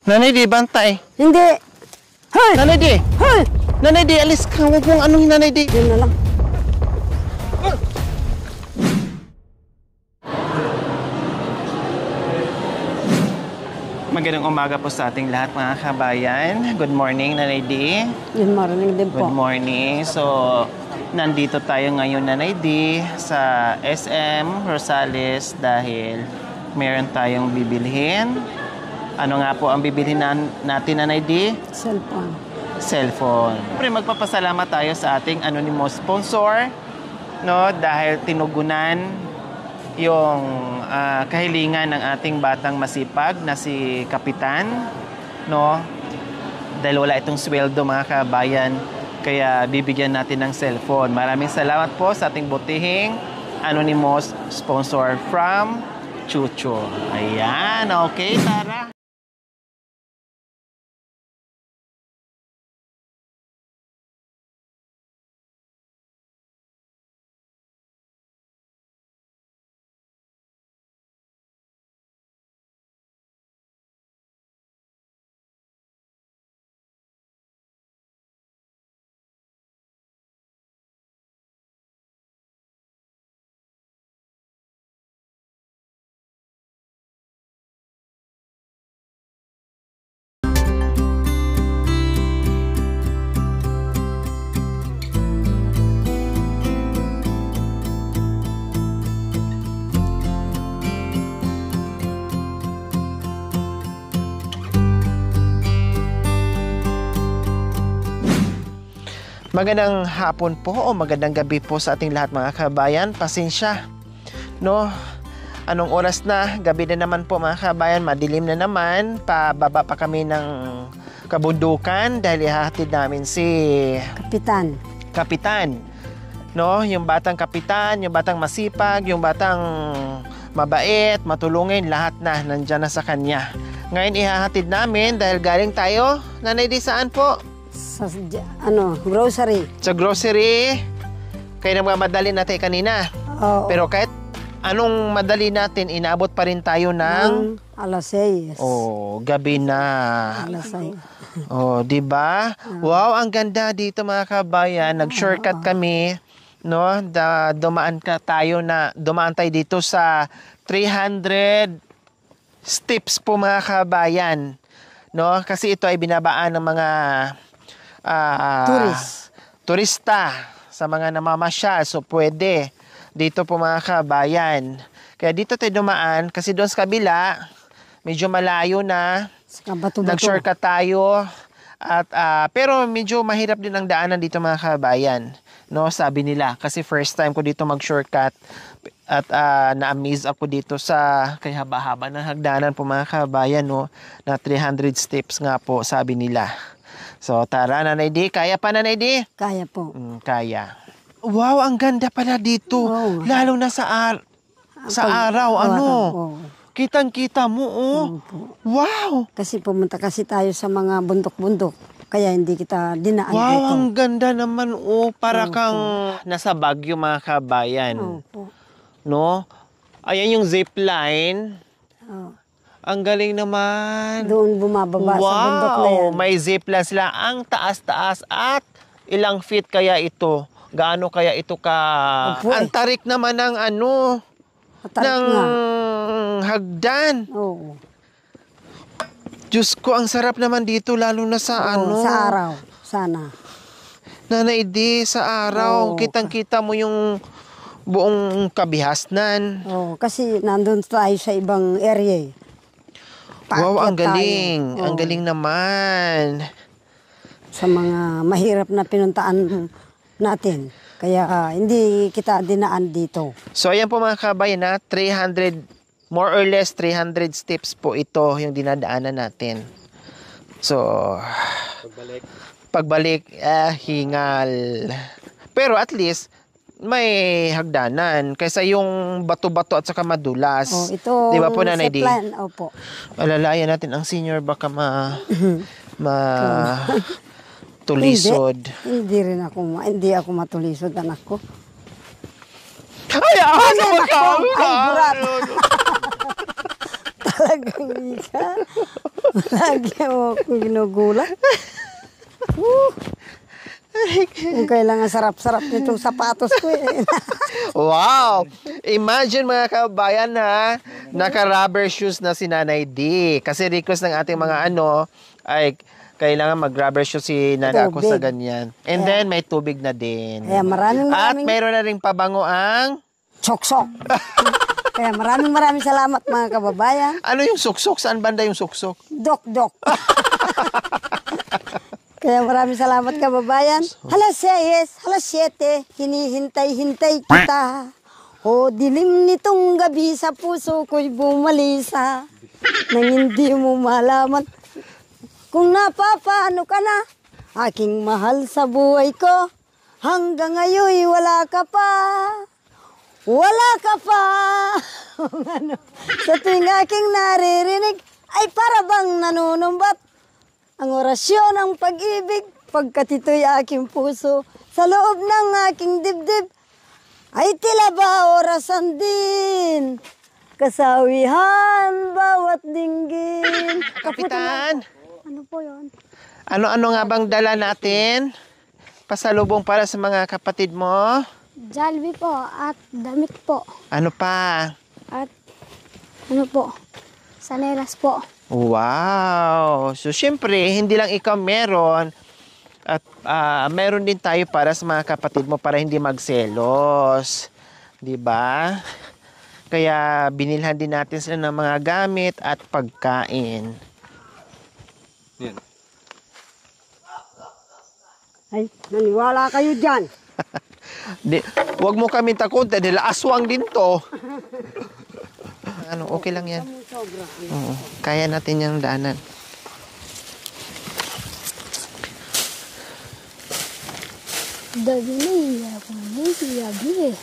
Nanay Di, bantay. Hindi. Hoy! Nanay Di! Hoy! Nanay Di, alis ka. Huwag mong anuhin, Nanay Di. Yun na lang. Magandang umaga po sa ating lahat mga kabayan. Good morning, Nanay Di. Yun, marinig din po. Good morning. So, nandito tayo ngayon, Nanay Di, sa SM Rosales dahil meron tayong bibilhin. Ano nga po ang bibilhin natin, Nanay Di? Cellphone. Cellphone. Siyempre, magpapasalamat tayo sa ating anonymous sponsor, no? Dahil tinugunan yung kahilingan ng ating batang masipag na si Kapitan, no? Dahil wala itong sweldo mga kabayan, kaya bibigyan natin ng cellphone. Maraming salamat po sa ating butihing anonymous sponsor from Chucho. Ayan, okay, tara. Magandang hapon po o magandang gabi po sa ating lahat mga kabayan. Pasensya, no? Anong oras na? Gabi na naman po mga kabayan. Madilim na naman. Pababa pa kami ng kabundukan dahil ihahatid namin si Kapitan. No? Yung batang kapitan, yung batang masipag, yung batang mabait, matulungin, lahat na nandyan na sa kanya. Ngayon ihahatid namin dahil galing tayo. Nanay Di, saan po? Sa, grocery. Sa grocery, kaya nagmamadali natin kanina. Oo. Pero kahit anong madali natin, inaabot pa rin tayo ng alas 6. Oh, gabi na. Alas 6. Oh, di ba? Wow, ang ganda dito mga kabayan. Nag-shortcut kami, no? Dumaan tayo dito sa 300 steps po mga kabayan, no? Kasi ito ay binabaan ng mga turista sa mga namamasyal. So pwede dito po mga kabayan. Kaya dito tayo dumaan kasi doon sa kabila medyo malayo na. Nag-shortcut tayo at pero medyo mahirap din ang daanan dito mga kabayan, no? Sabi nila kasi first time ko dito mag-shortcut at na-amaze ako dito sa kay haba-haba ng hagdanan po mga kabayan, no? Na 300 steps nga po sabi nila. So, tara, Nanay Di. Kaya pa, Nanay Di? Kaya po. Kaya. Wow, ang ganda pala dito. Wow. Lalo na sa araw. Oh. Kitang-kita mo, oh. Wow. Kasi pumunta kasi tayo sa mga bundok-bundok. Kaya hindi kita dinaan dito. Wow, ang ganda naman, oh. Para kang nasa Baguio, mga kabayan. Opo. No? Ayan yung zipline. Oh. Ang galing naman. Doon bumababa sa bundok na yan. Wow, may zipline sila. Ang taas-taas at ilang feet kaya ito? Gaano kaya ito ka? Opo, ang tarik naman ng ng hagdan. Oo. Diyos ko, ang sarap naman dito lalo na sa Sa araw, sana. Nanay Di, sa araw. Kitang-kita mo yung buong kabihasnan. Kasi nandun tayo sa ibang area. Wow, ang galing. Ang galing naman. Sa mga mahirap na pinuntaan natin. Kaya hindi kita dinaan dito. So, ayan po mga kabayan na 300, more or less 300 steps po ito yung dinadaanan natin. So, pagbalik, hingal. Pero at least, may hagdanan kaysa yung bato-bato at saka madulas. Ito, di ba po, Nanay Di? Opo. Alalayan natin ang senior baka tulisod. Hindi ako matulisod, anak ko. Ay, ano ba ka? Ay, burat. Talagang Mika. Lagi mo akong ginugulat. Kung kailangan sarap-sarap nitong sapatos ko eh. Wow! Imagine mga kabayan na naka-rubber shoes na si Nanay D. Kasi request ng ating mga ay kailangan mag-rubber shoes si Nanay ako sa Tubig. ganyan. And then may tubig na din. Kaya maraming At mayroon na ring pabango ang... Sok-sok. Kaya maraming salamat mga kababayan. Ano yung suksok? Saan banda yung suksok? Dok-dok. Kaya maraming salamat kababayan. Alas 6, alas 7, hinihintay-hintay kita. O dilim nitong gabi sa puso ko'y bumalisa. Nang hindi mo malaman kung napapaano ka na. Aking mahal sa buhay ko, hanggang ngayon wala ka pa. Wala ka pa. Sa tuwing aking naririnig, ay para bang nanunumbat ang orasyon ng pag-ibig, pagkat ito'y aking puso, sa loob ng aking dibdib, ay tila ba orasan din, kasawihan bawat dinggin. Kapitan! Ano po yun? Ano-ano nga bang dala natin? Pasalubong para sa mga kapatid mo? Jollibee po at damit po. Ano pa? At ano po? Sanelas po. Wow! So, syempre, hindi lang ikaw meron. At meron din tayo para sa mga kapatid mo para hindi magselos. 'Di ba? Kaya binilhan din natin sila ng mga gamit at pagkain. Yan. Ay, naniwala kayo dyan. Wag mo kami takot dahil aswang din to. Okay lang yan. Oo, kaya natin yung daanan. Dabi na iya po na siyabi eh.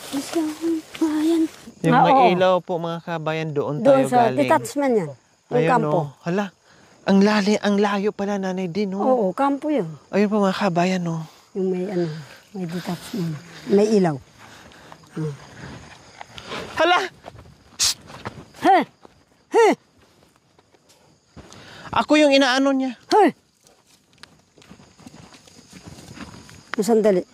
Isa akong bayan. Yung Oo. may ilaw po mga kabayan, doon Doon tayo sa galing. detachment yan. Yung Ayun, kampo. no. Hala, ang layo pala Nanay din, no? Oo, kampo yun. Ayun po mga kabayan, no? Yung may detachment. May ilaw. Hala! He! He! Ako yung inaano niya. He! Sandali.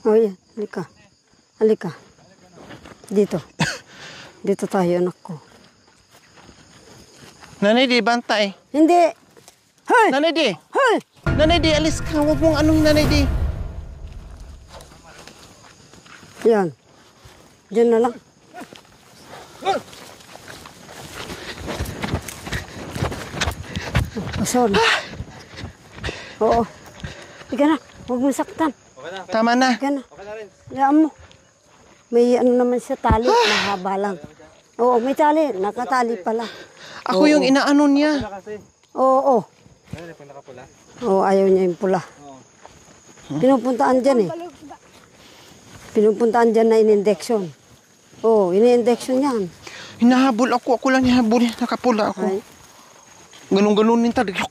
Oh, yan. Halika. Halika. Dito. Dito tayo, anak ko. Nanay di, bantay. Hindi. Hey! Nanay di! Hey! Nanay di, alis ka. Huwag mong anong Nanay di. Yan. Diyan na lang. Oh, sorry. Oo. Higa na. Huwag mo saktan. Tama na. Higa na. Hayaan mo. May ano naman siya tali. Mahaba lang. Oo, may tali. Nakatali pala. Ako yung inaano niya. Oo. Oo, ayaw niya yung pula. Pinupuntaan dyan eh. Pinupuntaan dyan na in-indection. Oo, in-indection yan. Hinahabol ako. Ako lang hinahabol. Nakapula ako. Ay. Ganun-ganunin talaga.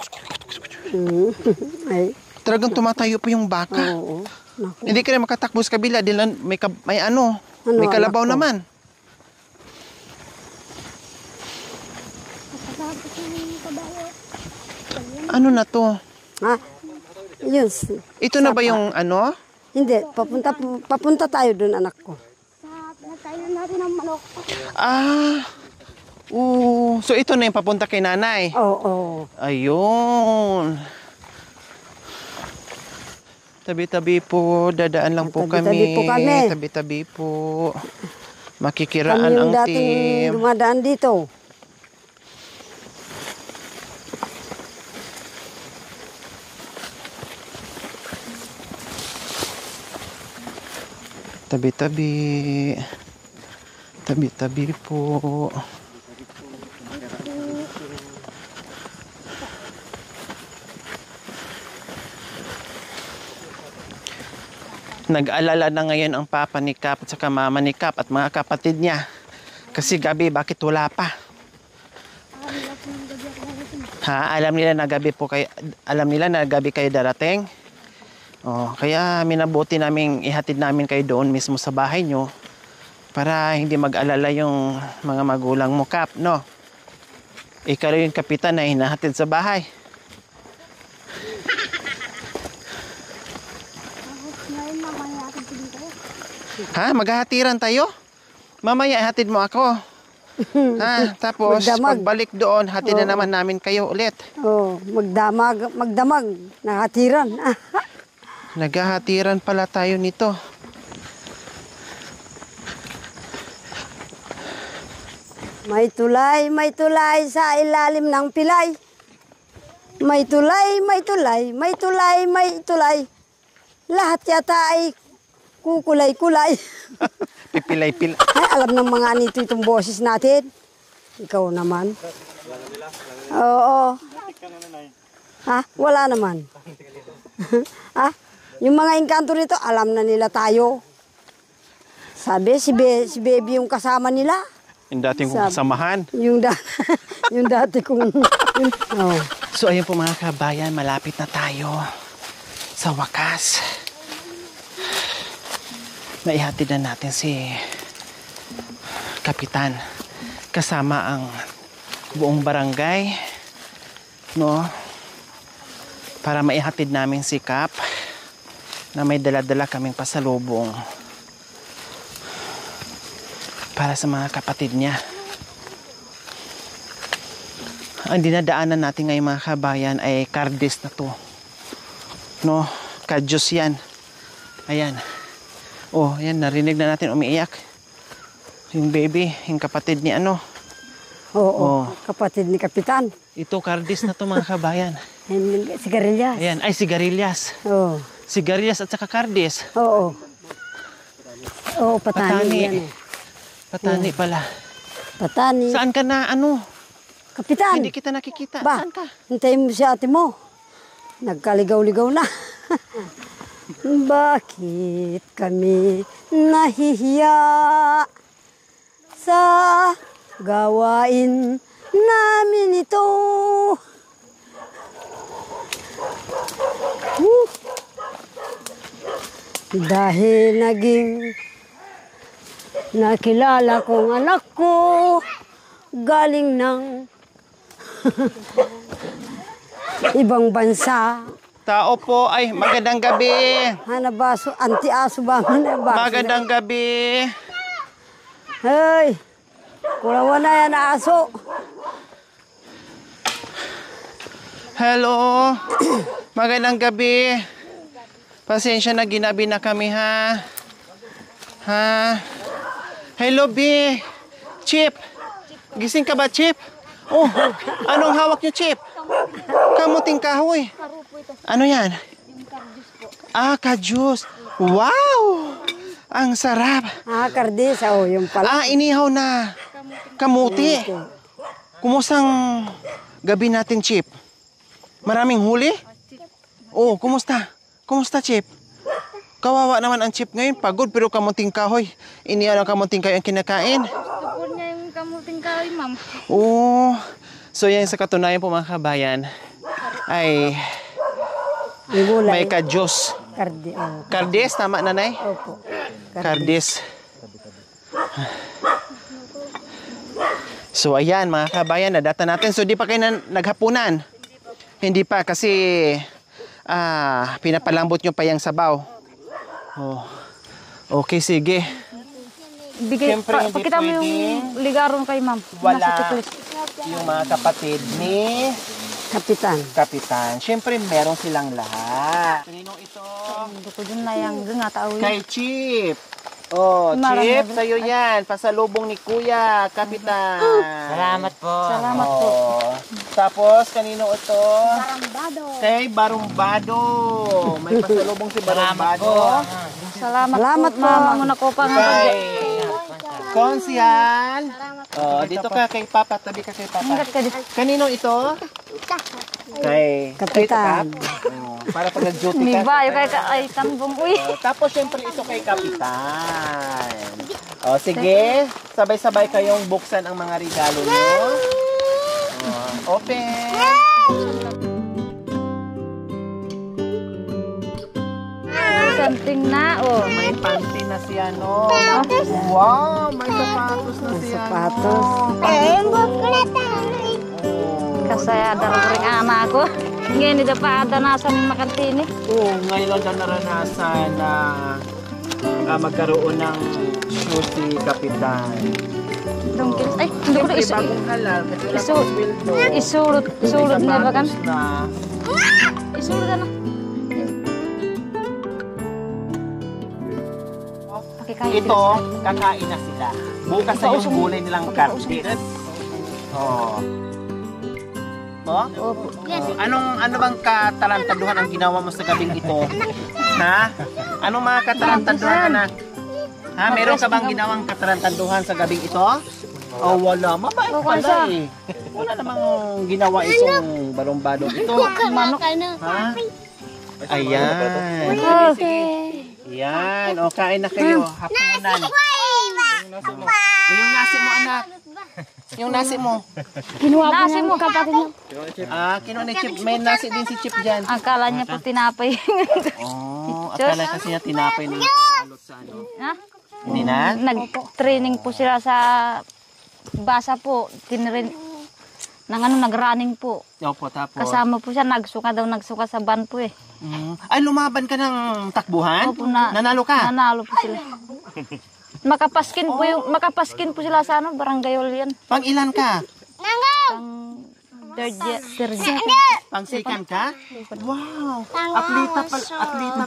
Ay. Talagang tumatayo pa yung baka. Oo. Naku. Hindi ka na makatakbo sa kabila. Dahil may Ano, may kalabaw anak ko? naman. Ano na to? Ha? Yun. Ito na ba yung ano? Hindi. Papunta tayo doon, anak ko. Sa pinagkainan natin ng manok. Ah. Oo. So ito na yung papunta kay nanay. Oo. Ayun. Tabi-tabi po. Dadaan lang po Tabi-tabi kami. po kami. Tabi-tabi po. Kami Makikiraan yung ang dating team. dumadaan dito. Tabi-tabi. Tabi-tabi po. Nag-alala na ngayon ang papa ni Kap at saka mama ni Kap at mga kapatid niya. Kasi gabi, bakit wala pa? Ha? Alam nila na gabi kayo darating? Oh, kaya minabuti namin ihatid namin kayo doon mismo sa bahay nyo Para hindi mag-alala yung mga magulang mo, Kap, no? Ikaw yung kapitan na hinahatid sa bahay. Ngayon mamaya natin din tayo. Ha? Maghahatiran tayo? Mamaya, hatid mo ako. Ha? Tapos, Magdamag. pagbalik doon, hatid na naman namin kayo ulit. Oh, magdamag, nahatiran. Naghahatiran pala tayo nito. May tulay sa ilalim ng pilay. May tulay, may tulay, may tulay, may tulay. Lahat yata ay kukulay-kulay. Pipilay-pilay. Ay, alam ng mga nito itong boses natin. Ikaw naman. Oo. Ha? Wala naman. Ha? Yung mga engkanto rito, alam na nila tayo. Sabi, si Baby yung kasama nila. Yung dating kong kasamahan. Yung dati kong... oh. So, ayun po mga kabayan, malapit na tayo sa wakas. Naihatid na natin si Kapitan kasama ang buong barangay, no? Para maihatid namin si Kap na may dala-dala kaming pasalubong para sa mga kapatid niya. Ang dinadaanan natin ngayon mga kabayan ay Cardis na to, no? Kadyos yan. Ayan. Oh, yan, narinig na natin umiiyak. Yung baby, yung kapatid ni ano. Oo, kapatid ni Kapitan. Ito, Cardis na to mga kabayan. Sigarilyas. Ayan, ay sigarilyas. Oo. Sigarilyas at saka Cardis. Oo. Oo, patani. Patani. Yan, eh. Patani pala. Patani. Saan ka na, ano? Kapitan. Hindi kita nakikita. Ba, Saan ka? hintayin mo si ate mo. Nagkaligaw-ligaw na. Bakit kami nahihiya sa gawain namin ito? Dahil naging nakilala kong anak ko galing ng ibang bansa. Tao po, ay magandang gabi. Hanabaso, anti-aso ba? Hanabaso. Magandang gabi. Hey, kulawa na yan na aso. Hello. Magandang gabi. Pasensya na, ginabi na kami, ha? Ha? Hello, B. Chip. Gising ka ba, Chip? Oh, anong hawak niyo, Chip? Kamuting kahoy. Ano yan? Ah, kadyos. Wow! Ang sarap. Ah, kardis. Oh, yung pala. Ah, inihaw na. Kamuti. Kumusang gabi natin, Chip? Maraming huli? Oh, kumusta? Kumusta, Chip? Kawawa naman ang Chip ngayon. Pagod pero kamuting kahoy. Inihaw ng kamuting kahoy ang kinakain. Gusto po niya yung kamuting kahoy, ma'am. Oh, so yan sa katunayan po mga kabayan ay may kadyos. Kardi. Oh. Cardis, tama nanay? Opo. Cardis. So ayan mga kabayan, nadata natin. So di pa kayo naghapunan? Hindi pa kasi pinapalambot nyo pa yung sabaw. Oh. Okay, sige. Siyempre, hindi Pakita mo yung pwedeng ligaron kay ma'am. wala Nasa tiklis. yung mga kapatid ni Kapitan. Kapitan. Siyempre, meron silang lahat. Kaninong ito? Hindi ko dun na yung nga tao. Kay Chip. Oh, Marami Chip, na- sa'yo yan. Pasalubong ni Kuya, Kapitan. Salamat po. Salamat po. Oh. Tapos, kanino ito? Barambado. Kay Barumbado. May pasalubong si Barumbado. Salamat Salamat po, po. ma'am. Muna ko pa nga. Kay Konsyal. Oh, dito ka kay Papa. Tabi ka kay Papa. Hanggat ka dito. Kanino ito? Kay Kapitan. Oh, para pag nag-duty May ka. bayo kay ay kanbong uy. Oh, tapos syempre ito kay Kapitan. O sige, sabay-sabay kayong buksan ang mga regalo niyo. Oh, open. Santing na, oh. May panty na si ano. Wow, may sapatos na si sapatos. Kasaya dalang ring ama ko. Ngayon ito pa adanasan ng makantini. Oo, ngayon lang naranasan na magkaroon ng show si Kapitan. Dungkil. Ay, hindi ko na Siyempre, bagong halal. Kasi wala isu- pang sweldo. isulot May niya ba kan? sapatos na. Isulot na. Ito, kakain na sila. Bukas na yung gulay nilang kartit. Oh. Oh? Ano bang katarantaduhan ang ginawa mo sa gabing ito? Ha? Anong mga katarantaduhan, anak? Ha? Meron ka bang ginawang katarantaduhan sa gabing ito? Oh, wala. Mabait pala eh. Wala namang ginawa itong balong-balong ito. Manok. Ha? Ayan. Ayan. O, kain na kayo. Hapunan. Yung nasi mo, anak. Yung nasi mo. Nasi mo, kapatid mo. Kinuha ni Chip. May nasi din si Chip dyan. Akala niya po tinapay. Oh, akala kasi niya tinapay na nakasalot sa ano. Ha? Hindi na? Nag-training po sila sa basa po. Nag-running po. Opo, tapos. Kasama po siya, nagsuka sa van po eh. Ay, lumaban ka ng takbuhan? Opo, Nanalo ka? Nanalo po sila. Makapaskin po sila sa barangay hall yan. Pang ilan ka? Pang third year. Pang second ka? Wow! Atleta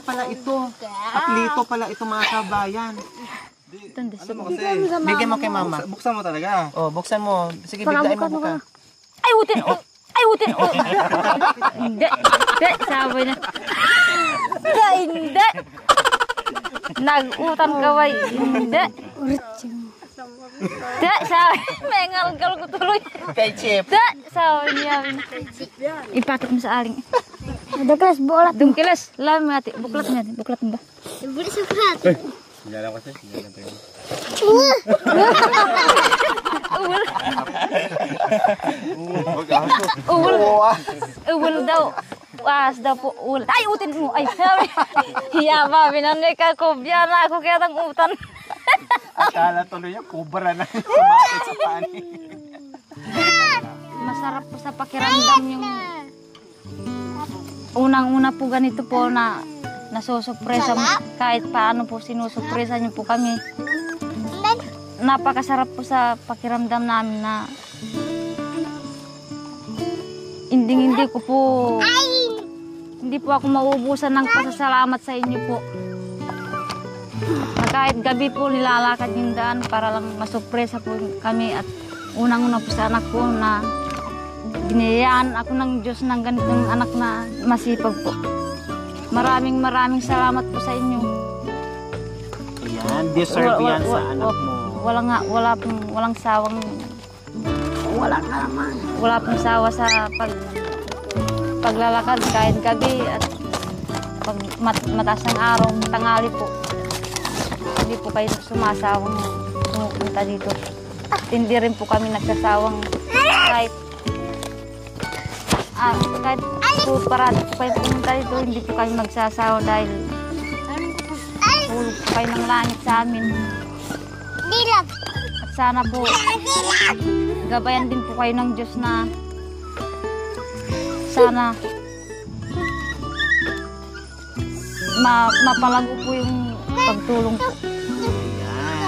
pala ito. Atlito pala ito, mga kabayan. Bigyan mo kay mama. Buksan mo talaga. Oh, buksan mo. Sige, biglain mo buka. Ay, utin! Hindi, sabi niya. Hindi! Nag-utang kaway. Hindi. Hindi, sabi. May ngalgal ko tuloy. Kay Chip. Hindi, sabi niya. Ipakit mo sa aling. Dungkilas, bulat. Dungkilas. Lami mo natin. Buklat mo natin. Buklat mo ba? Bulat sa bulat. Sinyalan kasi. Sinyalan tayo. Uwal daw. Was daw po. Uwal. Ay, utin mo. Ay, sabi. Hiyaba, binanay ka. Kubya na ako kaya ng utan. Akala tuloy yung kubra na sumakit sa pani. Masarap po sa pakiramdam yung unang-una po ganito po na nasusupresa kahit paano po sinusupresa niyo po kami. Napakasarap po sa pakiramdam namin na hindi po ako mauubusan ng pasasalamat sa inyo po. Kahit gabi po nilalakad yung daan para lang masupresa po kami at unang-una po sa anak ko na biniyayaan ako ng Diyos ng ganitong anak na masipag po. Maraming salamat po sa inyo. Ayan, deserve yan sa anak mo. Walang sawang wala pong sawa sa paglalakad kahit gabi at pag mataas ng araw, tangali po. Hindi po kayo sumasawang pumupunta dito. At hindi rin po kami nagsasawang kahit po parati po kayo pumunta dito, hindi po kayo magsasawa dahil hulog po kayo ng langit sa amin. At sana po gabayan din po kayo ng Diyos na sana mapalago po yung pagtulong po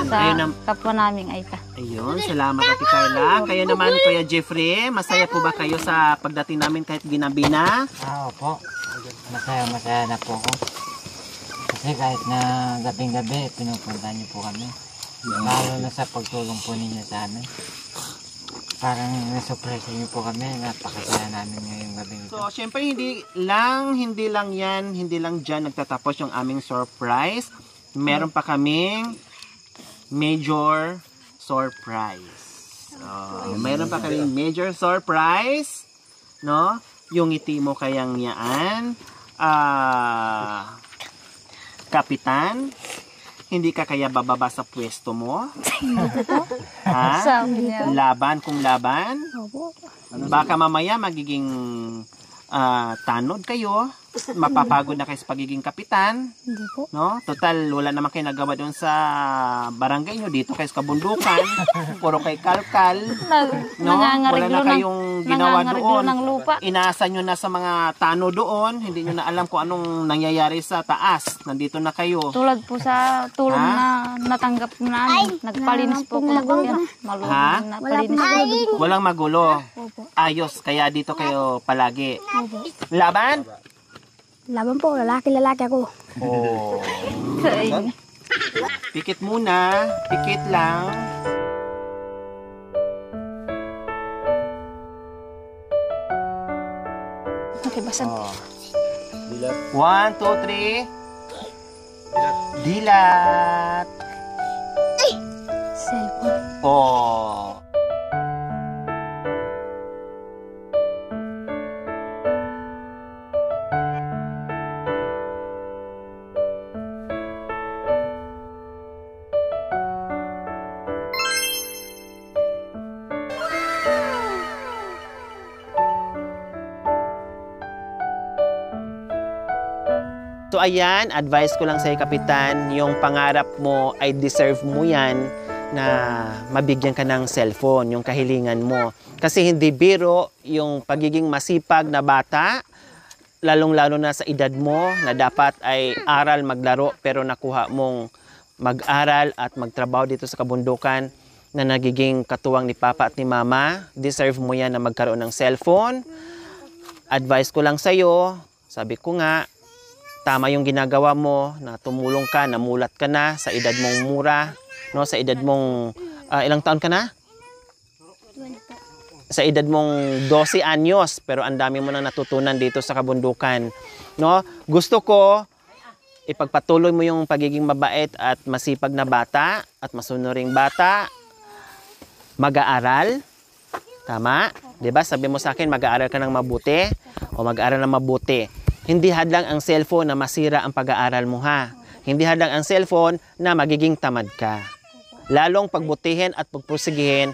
sa kapwa naming Aita. Ayun, salamat Ate Carla. Kayo naman, Kuya Jeffrey, masaya po ba kayo sa pagdating namin kahit ginabi na? Opo. Masaya na po ako. Kasi kahit na gabing-gabi, pinupunta niyo po kami. Lalo na sa pagtulong po ninyo sa amin. Parang nasurpresa niyo po kami, napakasaya namin ngayong gabi. So, syempre hindi lang dyan nagtatapos yung aming surprise. Meron pa kaming major surprise. Mayroon pa kaming major surprise, no? Yung ngiti mo kayang yaan. Kapitan, hindi ka kaya bababa sa pwesto mo? Ha? Laban kung laban? Baka mamaya magiging tanod kayo. mapapagod na kayo sa pagiging kapitan. Hindi po. No? Total, wala naman kayo nagawa doon sa barangay nyo. Dito kayo sa kabundukan. Puro kayo kalkal. No? Wala na kayong ginawa doon. Ng lupa. Inaasa nyo na sa mga tano doon. Hindi nyo na alam kung anong nangyayari sa taas. Nandito na kayo. Tulad po sa tulong na natanggap namin. Nagpalinis po ko. Ha? Napalinis po. Walang magulo. Ayos. Kaya dito kayo palagi. Laban? Laban po, lalaki ako. Oh. Pikit muna. Pikit lang. Okay, basag. 1, 2, 3. Dilat. Cellphone. Oh. So ayan, advice ko lang sa'yo, Kapitan, yung pangarap mo ay deserve mo yan na mabigyan ka ng cellphone, yung kahilingan mo. Kasi hindi biro yung pagiging masipag na bata, lalong-lalo na sa edad mo na dapat ay aral, maglaro, pero nakuha mong mag-aral at magtrabaho dito sa kabundukan na nagiging katuwang ni Papa at ni Mama. Deserve mo yan na magkaroon ng cellphone. Advice ko lang sa'yo, sabi ko nga, tama yung ginagawa mo na tumulong ka, namulat ka na sa edad mong mura, no? Sa edad mong ilang taon ka na? Sa edad mong 12 anyos, pero ang dami mo nang natutunan dito sa kabundukan, no? Gusto ko ipagpatuloy mo yung pagiging mabait at masipag na bata at masunuring bata. Mag-aaral. Tama? 'Di ba? Sabi mo sa akin mag-aaral ka ng mabuti o mag-aaral ng mabuti. Hindi hadlang ang cellphone na masira ang pag-aaral mo, ha. Hindi hadlang ang cellphone na magiging tamad ka. Lalong pagbutihin at pagpursigihin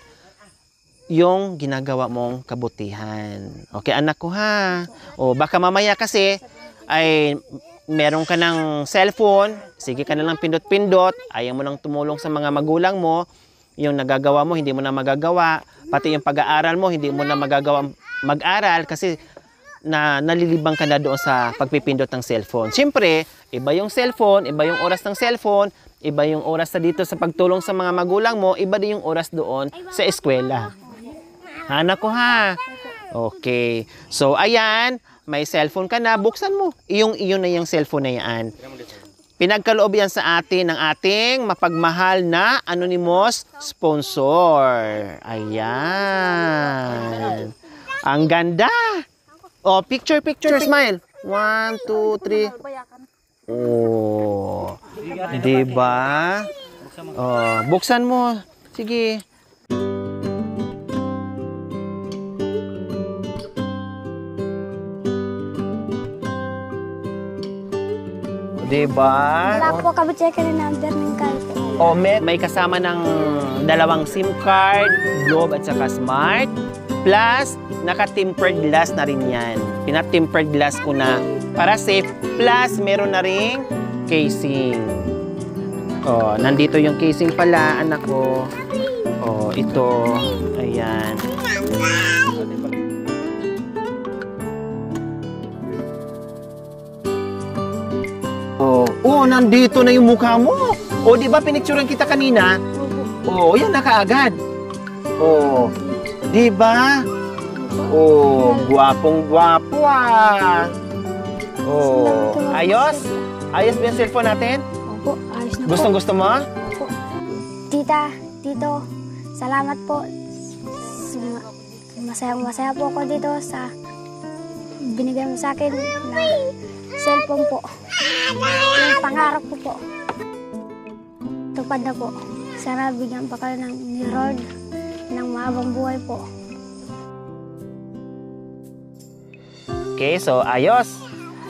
yung ginagawa mong kabutihan. Okay, anak ko, ha. O baka mamaya kasi ay meron ka ng cellphone, sige ka na lang pindot-pindot, ayaw mo nang tumulong sa mga magulang mo, yung nagagawa mo hindi mo na magagawa, pati yung pag-aaral mo hindi mo na magagawa mag-aral kasi na nalilibang ka na doon sa pagpipindot ng cellphone. Siyempre, iba yung cellphone, iba yung oras ng cellphone, iba yung oras sa dito sa pagtulong sa mga magulang mo, iba din yung oras doon sa eskwela. Anak ko, ha? Okay. So, ayan, may cellphone ka na, buksan mo. Iyon na yung cellphone na yan. Pinagkaloob yan sa atin ng ating mapagmahal na anonymous sponsor. Ayan. Ang ganda. Oh, picture, smile. 1, 2, 3. Oh. Diba? Oh, buksan mo. Sige. Diba? Wala po kami check na number ng card. Oh, may kasama ng 2 SIM card, Globe at saka Smart. Plus, naka-tempered glass na rin yan. Pina-tempered glass ko na para safe. Plus, meron na ring casing. Oh, nandito yung casing pala, anak ko. Oh, ito. Ayan. Oh, nandito na yung mukha mo. Oh, di ba pinicturean kita kanina? Oh, yan na kaagad. Oh, di ba? Oh, gwapong-gwapo ah. Oh, ayos? Ayos ba yung cellphone natin? Opo, ayos na po. Gustong-gusto mo? Opo. Tita, tito, salamat po. Masayang-masaya po ako dito sa binigay mo sa akin na cellphone po. Yung pangarap ko po. Tupad na po. Sana bigyan pa kayo ni Lord ng mahabang buhay po. Okay, so ayos.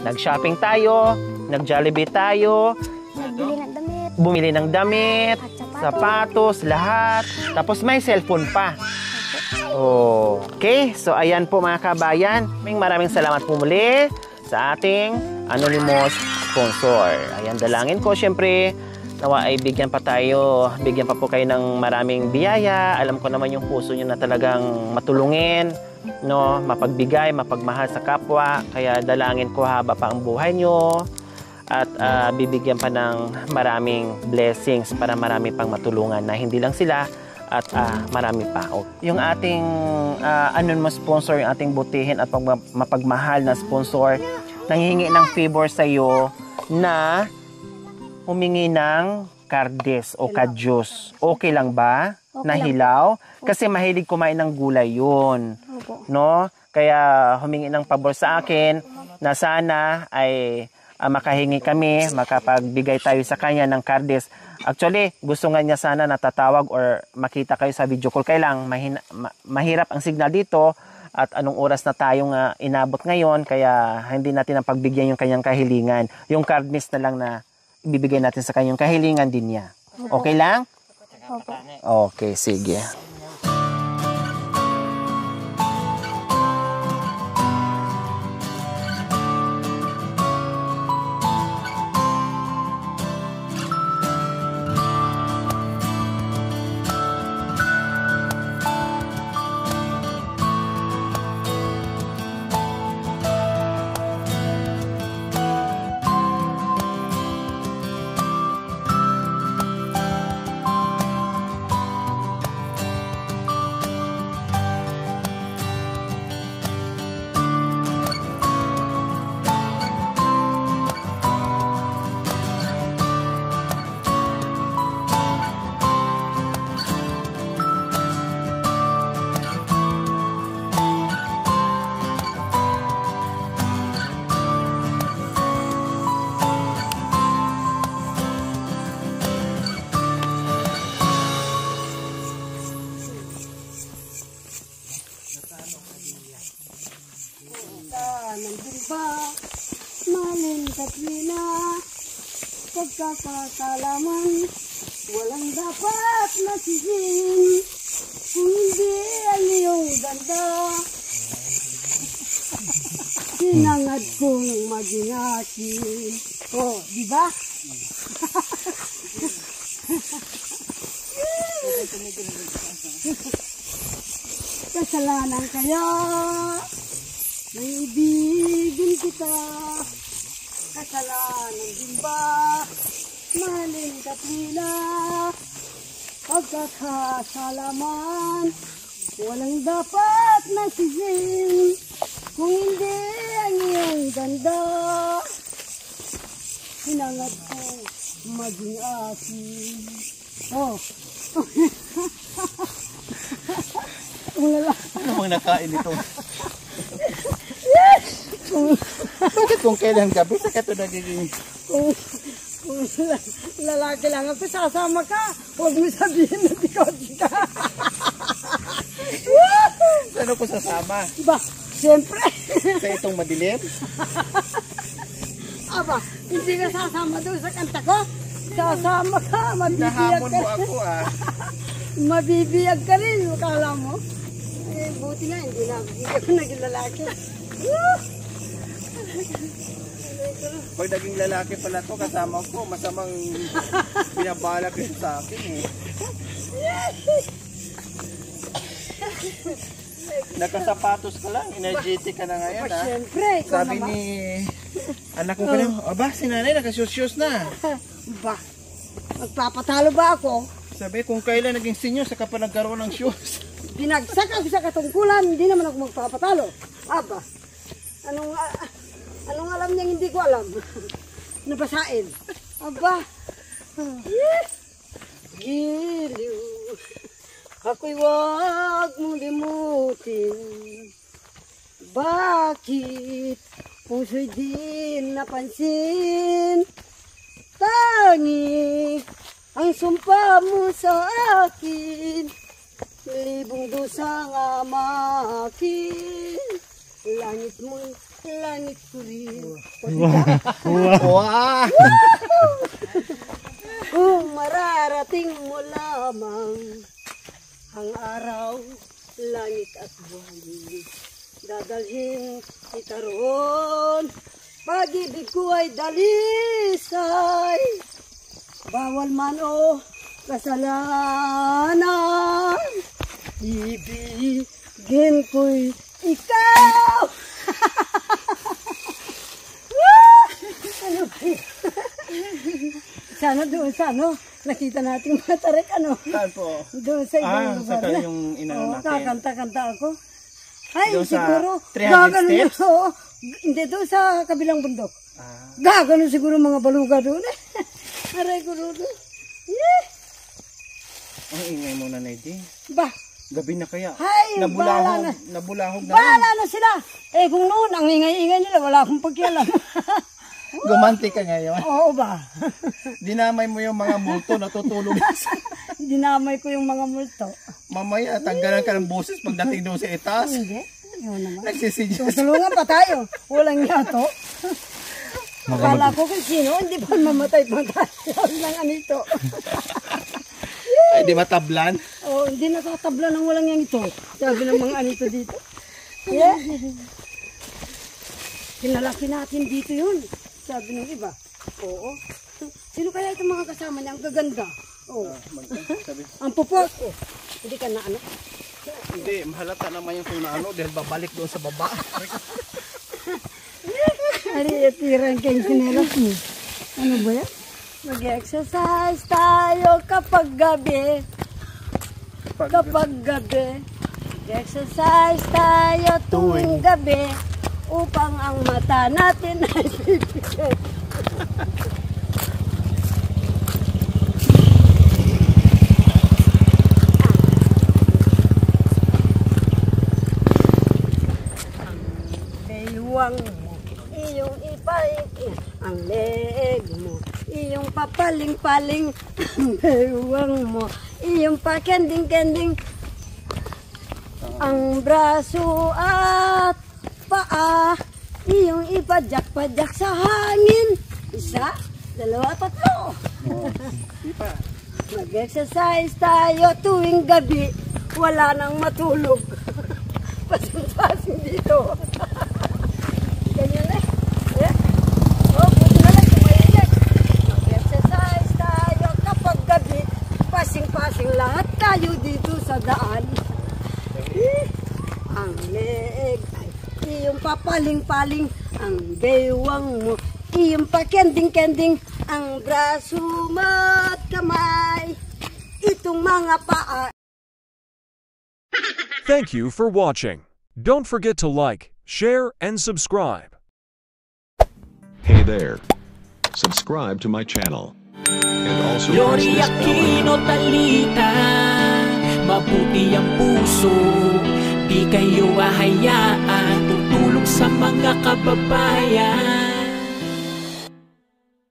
Nag-shopping tayo, nag-Jollibee tayo, Nagbili ng damit. bumili ng damit, At sapatos, lahat. Tapos may cellphone pa. Oh, okay, so ayan po mga kabayan. Maraming salamat po muli sa ating anonymous sponsor. Ayan, dalangin ko syempre nawa ay bigyan pa po kayo ng maraming biyaya. Alam ko naman yung puso nyo na talagang matulungin, no, mapagbigay, mapagmahal sa kapwa. Kaya dalangin ko haba pa ang buhay nyo at bibigyan pa ng maraming blessings para marami pang matulungan na hindi lang sila at marami pa. Yung ating anonymous sponsor, yung ating butihin at mapagmahal na sponsor, nanghihingi ng favor sa iyo na humingi ng kardes o kadyos. Okay lang ba? Okay na lang. Hilaw? Kasi mahilig kumain ng gulay yun. Opo. No? Kaya humingi ng pabor sa akin na sana ay makahingi kami, makapagbigay tayo sa kanya ng kardes. Actually, gusto nga niya sana natatawag or makita kayo sa video call. Kailang mahirap ang signal dito at anong oras na tayong inabot ngayon, kaya hindi natin ang pagbigyan yung kanyang kahilingan. Yung kardes na lang na ibibigay natin sa kanyang kahilingan din niya. Okay lang? Okay, sige. Nandun ba, malin Katrina, pagkakasalaman, walang dapat nasisin, kung hindi ang iyong ganda. Sinangad kong maging akin. Oh, di ba? Kasalanan kaya, naibigin kita. Kasalanan din ba, mahalin Katrina? Pagkakasalaman, walang dapat nasisin, kung hindi ang iyong ganda. Hinangad ko maging akin. Oh. Ano bang nakain ito? Bakit kung kailan gabi, saka ito nagiging... Kung lalaki lang ako, sasama ka. Huwag mo sabihin na ikaw ka. Ano ko sasama? Ba, siyempre. Sa itong madilim? Aba, hindi ka sasama doon sa kanta ko. Sasama ka, mabibiyag Nahamon ka. mo ako Mabibiyag ka rin, kala mo. Eh, buti na, hindi ako naging lalaki. Pag naging lalaki pala to, kasama ko, masamang binabalak yun sa akin eh. Nakasapatos ka lang, energetic ka na ngayon ha. Siyempre, ikaw Sabi naman. ni anak ko kanina, aba si nanay nakasyos-syos na. Ba, magpapatalo ba ako? Sabi kung kailan naging senior, saka pa nagkaroon ng shoes. Binagsak ako sa katungkulan, hindi naman ako magpapatalo. Aba, anong alam niyang hindi ko alam? Nabasain. Aba, giliw, ako'y wag mong limutin. Bakit puso'y di napansin? Tangi ang sumpa mo sa akin, libong dusang amakin. Langit mo, langit ko rin. Wow! Kung mararating mo lamang ang araw, langit at buwan, dadalhin kita roon Pag-ibig ko ay dalisay, bawal man o kasalanan, ibigin ko'y ikaw. Ano ba yun? Sana doon sa ano, nakita natin mga tarik ano. Saan po? Doon sa ibang sa lugar na. yung inano natin. Kakanta-kanta ako. Ay, Doon sa siguro, 300 gaganon steps? yun. Oo. Hindi, doon sa kabilang bundok. Gaganon siguro mga baluga doon eh. Aray ko doon. Yeah. Ang ingay mo na, Nedy. Ba, Gabi na kaya. Ay, bahala na. Nabulahog na. bahala na sila. Eh, kung noon, ang ingay-ingay nila, wala akong pagkialam. Gumanti ka ngayon. Oo ba? Dinamay mo yung mga multo, natutulog. Dinamay ko yung mga multo. Mamaya, tanggalan ka ng boses pagdating doon sa itaas. Hindi. Yun naman. Nagsisidyas. Tutulungan pa tayo. Walang yato. Akala ko kung sino, hindi pa mamatay pa tayo ng anito. Ay, di matablan. Oh, hindi nakatabla ng walang yang ito. Sabi ng mga anito dito. Yeah. Kinalaki natin dito yun. Sabi ng iba. Oo. Sino kaya itong mga kasama niya? Ang gaganda. Oo. Ang pupok. Oh. Hindi ka na ano? Hindi, mahalata naman yung kung ano dahil babalik doon sa baba. Ari, tirang kayong sinelas mo. Ano ba yan? Mag-exercise tayo kapag gabi. Kapag gabi. Mag-exercise tayo tuwing gabi upang ang mata natin ay pipikit. Ang bewang mo, iyong ipaikit ang leeg mo, iyong papaling-paling ang bewang mo, iyong pakending-kending ang braso at paa, iyong ipadyak-padyak sa hangin. Isa, dalawa, tatlo. Mag-exercise tayo tuwing gabi, wala nang matulog. Pasin-pasin dito. Ganyan eh. Oh, buti na lang tumayinig. Mag-exercise tayo kapag gabi, pasing-pasing lahat tayo dito sa daan. Ang leeg ay iyong papaling-paling, ang bewang mo, iyong pakending-kending, ang braso mo at kamay, itong mga paa. Thank you for watching. Don't forget to like, share, and subscribe. Hey there. Subscribe to my channel. And also press Lori this bell Aquino icon. Talita, mabuti ang puso, di kayo hahayaan, tutulong sa mga kababayan.